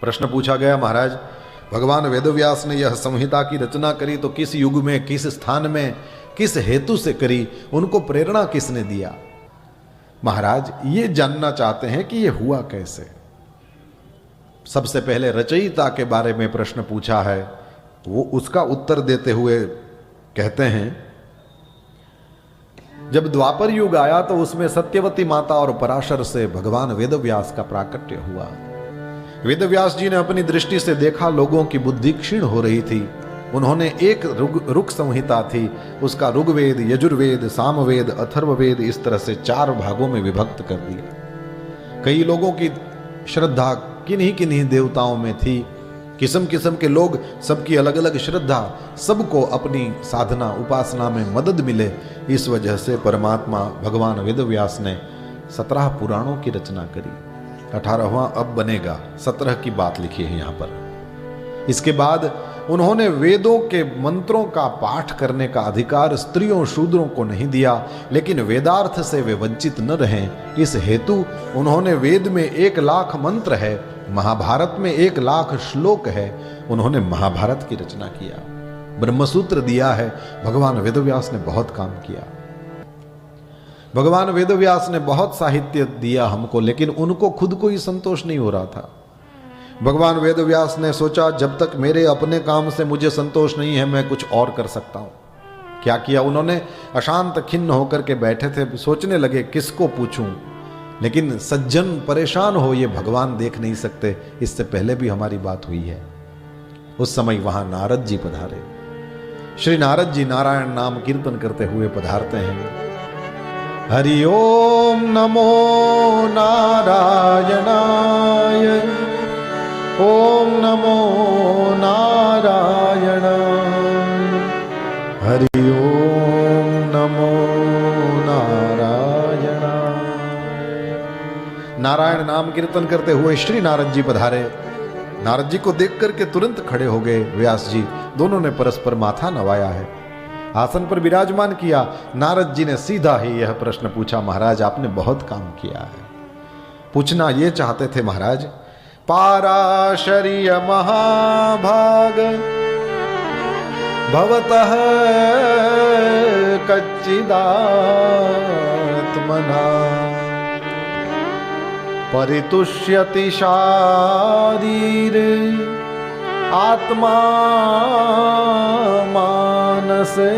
प्रश्न पूछा गया, महाराज भगवान वेदव्यास ने यह संहिता की रचना करी तो किस युग में, किस स्थान में, किस हेतु से करी, उनको प्रेरणा किसने दिया? महाराज ये जानना चाहते हैं कि ये हुआ कैसे। सबसे पहले रचयिता के बारे में प्रश्न पूछा है, वो उसका उत्तर देते हुए कहते हैं, जब द्वापर युग आया तो उसमें सत्यवती माता और पराशर से भगवान वेदव्यास का प्राकट्य हुआ। वेदव्यास जी ने अपनी दृष्टि से देखा लोगों की बुद्धि क्षीण हो रही थी। उन्होंने एक रुक संहिता थी, उसका ऋग्वेद, यजुर्वेद, सामवेद, अथर्ववेद इस तरह से 4 भागों में विभक्त कर दिया। कई लोगों की श्रद्धा किन्हीं किन्हीं देवताओं में थी, किस्म किस्म के लोग, सबकी अलग अलग श्रद्धा, सबको अपनी साधना उपासना में मदद मिले। इस वजह से परमात्मा भगवान वेदव्यास ने 17 पुराणों की रचना करी। 18वां अब बनेगा, 17 की बात लिखी है यहाँ पर। इसके बाद उन्होंने वेदों के मंत्रों का पाठ करने का अधिकार स्त्रियों शूद्रों को नहीं दिया, लेकिन वेदार्थ से वे वंचित न रहें, इस हेतु उन्होंने वेद में 1 लाख मंत्र है, महाभारत में 1 लाख श्लोक है, उन्होंने महाभारत की रचना किया, ब्रह्मसूत्र दिया है। भगवान वेदव्यास ने बहुत काम किया। भगवान वेदव्यास ने बहुत साहित्य दिया हमको, लेकिन उनको खुद को ही संतोष नहीं हो रहा था। भगवान वेदव्यास ने सोचा, जब तक मेरे अपने काम से मुझे संतोष नहीं है, मैं कुछ और कर सकता हूं। क्या किया उन्होंने? अशांत खिन्न होकर के बैठे थे, सोचने लगे किसको पूछूं। लेकिन सज्जन परेशान हो ये भगवान देख नहीं सकते, इससे पहले भी हमारी बात हुई है। उस समय वहां नारद जी पधारे। श्री नारद जी नारायण नाम कीर्तन करते हुए पधारते हैं। हरि ओम नमो नारायणाय, ओम नमो नारायण, हरि ओम नमो नारायण। नारायण नाम कीर्तन करते हुए श्री नारद जी पधारे। नारद जी को देख करके तुरंत खड़े हो गए व्यास जी। दोनों ने परस्पर माथा नवाया है, आसन पर विराजमान किया। नारद जी ने सीधा ही यह प्रश्न पूछा, महाराज आपने बहुत काम किया है। पूछना ये चाहते थे, महाराज पाराशर्य महाभाग भवतः कच्चिदात्मना परितुष्यति शारीर आत्मा मानसे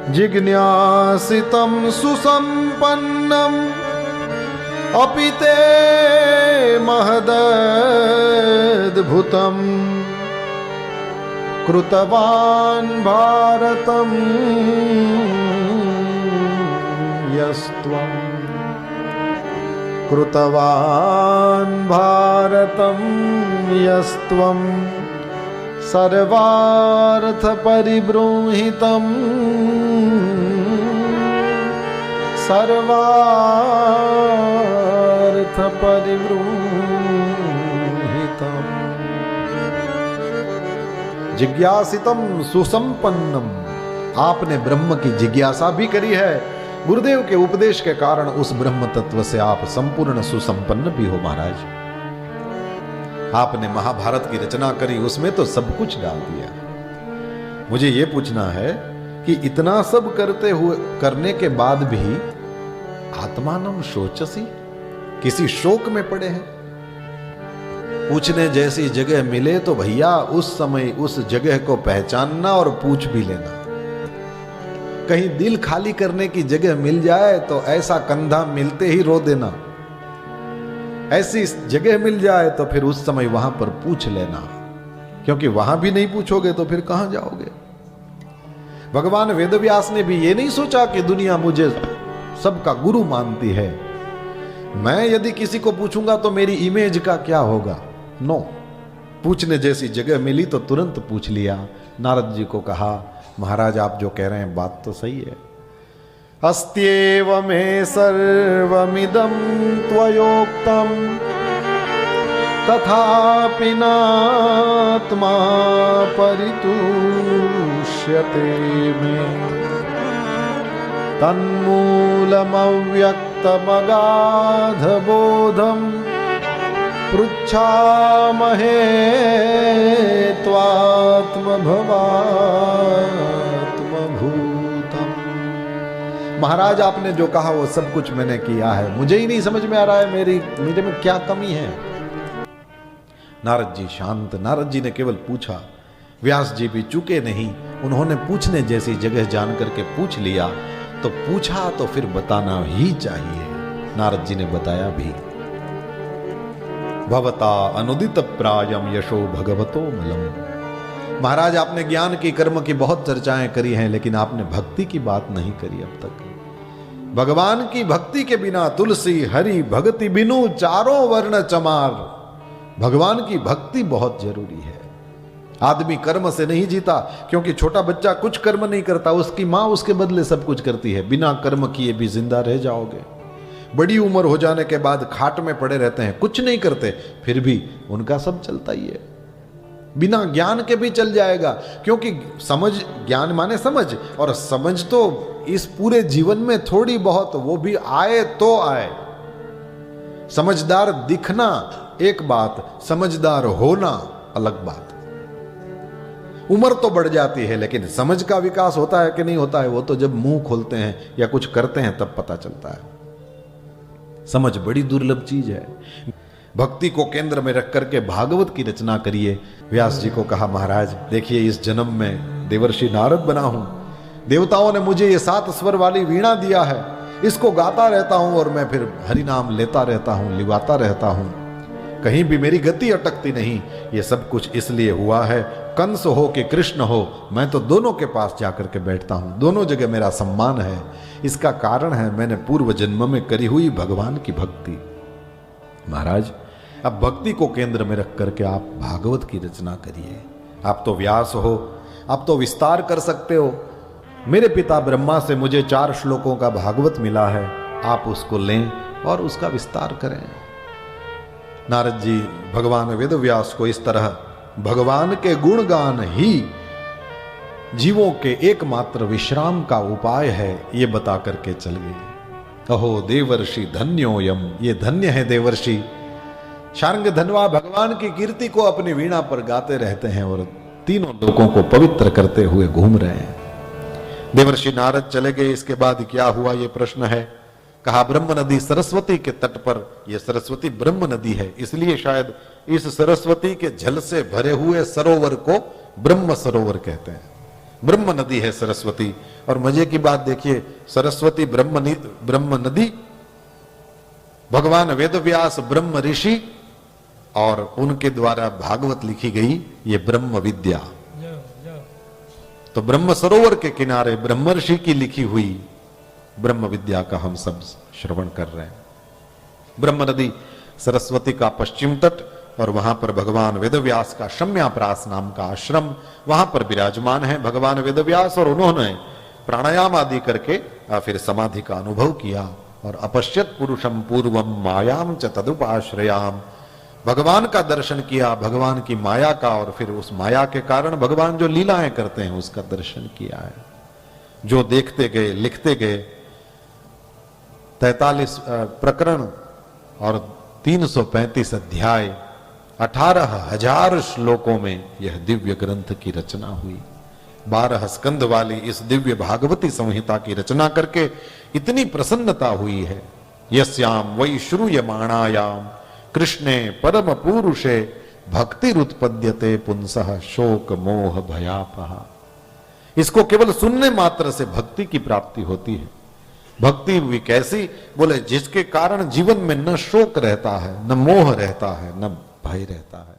जिज्ञासितं सुसंपन्नम् अपि ते महदद्भुतम् कृतवान् भारतं यस्त्वम् कृतवान् भारतं यस्त्वम् सर्वार्थ परिबृंहितम् सर्वार्थ परिबृंहितम् जिज्ञासितम सुसंपन्नम। आपने ब्रह्म की जिज्ञासा भी करी है, गुरुदेव के उपदेश के कारण उस ब्रह्म तत्व से आप संपूर्ण सुसंपन्न भी हो। महाराज आपने महाभारत की रचना करी, उसमें तो सब कुछ डाल दिया। मुझे यह पूछना है कि इतना सब करने के बाद भी आत्मानम शोचसी, किसी शोक में पड़े हैं? पूछने जैसी जगह मिले तो भैया उस समय उस जगह को पहचानना और पूछ भी लेना। कहीं दिल खाली करने की जगह मिल जाए तो ऐसा कंधा मिलते ही रो देना। ऐसी जगह मिल जाए तो फिर उस समय वहां पर पूछ लेना, क्योंकि वहां भी नहीं पूछोगे तो फिर कहां जाओगे। भगवान वेदव्यास ने भी ये नहीं सोचा कि दुनिया मुझे सबका गुरु मानती है, मैं यदि किसी को पूछूंगा तो मेरी इमेज का क्या होगा। नो, पूछने जैसी जगह मिली तो तुरंत पूछ लिया। नारद जी को कहा, महाराज आप जो कह रहे हैं बात तो सही है। अस्त्येव मे सर्वमिदं त्वयोक्तम् तथापि नात्मा परितुष्यते मे तन्मूलमव्यक्तमगाधबोधम् पृच्छामहे त्वात्मभवात्मभूतम्। महाराज आपने जो कहा वो सब कुछ मैंने किया है, मुझे ही नहीं समझ में आ रहा है मेरे में क्या कमी है। नारद जी शांत। नारद जी ने केवल पूछा, व्यास जी भी चुके नहीं, उन्होंने पूछने जैसी जगह जान करके पूछ लिया, तो पूछा तो फिर बताना ही चाहिए। नारद जी ने बताया भी। भवता अनुदित प्रायम यशो भगवतो मलम। महाराज आपने ज्ञान की कर्म की बहुत चर्चाएं करी हैं, लेकिन आपने भक्ति की बात नहीं करी अब तक। भगवान की भक्ति के बिना तुलसी हरि भक्ति बिनु चारों वर्ण चमार। भगवान की भक्ति बहुत जरूरी है। आदमी कर्म से नहीं जीता, क्योंकि छोटा बच्चा कुछ कर्म नहीं करता, उसकी मां उसके बदले सब कुछ करती है। बिना कर्म किए भी जिंदा रह जाओगे। बड़ी उम्र हो जाने के बाद खाट में पड़े रहते हैं, कुछ नहीं करते, फिर भी उनका सब चलता ही है। बिना ज्ञान के भी चल जाएगा, क्योंकि समझ, ज्ञान माने समझ, और समझ तो इस पूरे जीवन में थोड़ी बहुत, वो भी आए तो आए। समझदार दिखना एक बात, समझदार होना अलग बात। उम्र तो बढ़ जाती है, लेकिन समझ का विकास होता है कि नहीं होता है, वो तो जब मुंह खोलते हैं या कुछ करते हैं तब पता चलता है। समझ बड़ी दुर्लभ चीज है। भक्ति को केंद्र में रख करके भागवत की रचना करिए। व्यास जी को कहा, महाराज देखिए, इस जन्म में देवर्षि नारद बना हूं, देवताओं ने मुझे ये 7 स्वर वाली वीणा दिया है, इसको गाता रहता हूं और मैं फिर हरि नाम लेता रहता हूं, लिवाता रहता हूं, कहीं भी मेरी गति अटकती नहीं। ये सब कुछ इसलिए हुआ है, कंस हो कि कृष्ण हो, मैं तो दोनों के पास जाकर के बैठता हूं, दोनों जगह मेरा सम्मान है। इसका कारण है मैंने पूर्व जन्म में करी हुई भगवान की भक्ति। महाराज अब भक्ति को केंद्र में रख करके आप भागवत की रचना करिए। आप तो व्यास हो, आप तो विस्तार कर सकते हो। मेरे पिता ब्रह्मा से मुझे 4 श्लोकों का भागवत मिला है, आप उसको लें और उसका विस्तार करें। नारद जी भगवान वेदव्यास को इस तरह भगवान के गुणगान ही जीवों के एकमात्र विश्राम का उपाय है, ये बता करके चल गए। अहो देवर्षि धन्योयम, ये धन्य है देवर्षि। शार्ंग धनवा भगवान की कीर्ति को अपनी वीणा पर गाते रहते हैं और तीनों लोगों को पवित्र करते हुए घूम रहे हैं। देवर्षि नारद चले गए। इसके बाद क्या हुआ ये प्रश्न है। कहा, ब्रह्म नदी सरस्वती के तट पर, यह सरस्वती ब्रह्म नदी है, इसलिए शायद इस सरस्वती के जल से भरे हुए सरोवर को ब्रह्म सरोवर कहते हैं। ब्रह्म नदी है सरस्वती। और मजे की बात देखिए, सरस्वती ब्रह्म नदी, भगवान वेदव्यास ब्रह्म ऋषि, और उनके द्वारा भागवत लिखी गई ये ब्रह्म विद्या। तो ब्रह्म सरोवर के किनारे ब्रह्म ऋषि की लिखी हुई ब्रह्म विद्या का हम सब श्रवण कर रहे हैं। ब्रह्म नदी सरस्वती का पश्चिम तट, और वहां पर भगवान वेदव्यास का शम्याप्रास नाम का आश्रम, वहां पर विराजमान है भगवान वेदव्यास। और उन्होंने प्राणायाम आदि करके फिर समाधि का अनुभव किया। और अपश्यत पुरुषम पूर्वम मायाम च तदुपाश्रयाम, भगवान का दर्शन किया, भगवान की माया का, और फिर उस माया के कारण भगवान जो लीलाएं करते हैं उसका दर्शन किया है। जो देखते गए, लिखते गए। 43 प्रकरण और 335 अध्याय, 18,000 श्लोकों में यह दिव्य ग्रंथ की रचना हुई। 12 स्कंद वाली इस दिव्य भागवती संहिता की रचना करके इतनी प्रसन्नता हुई है। यस्याम वै श्रूयमाणायाम कृष्णे परम पुरुषे भक्तिरुत्पद्यते पुंसः शोक मोह भयापहा। इसको केवल सुनने मात्र से भक्ति की प्राप्ति होती है। भक्ति भी कैसी, बोले जिसके कारण जीवन में न शोक रहता है, न मोह रहता है, न भय रहता है।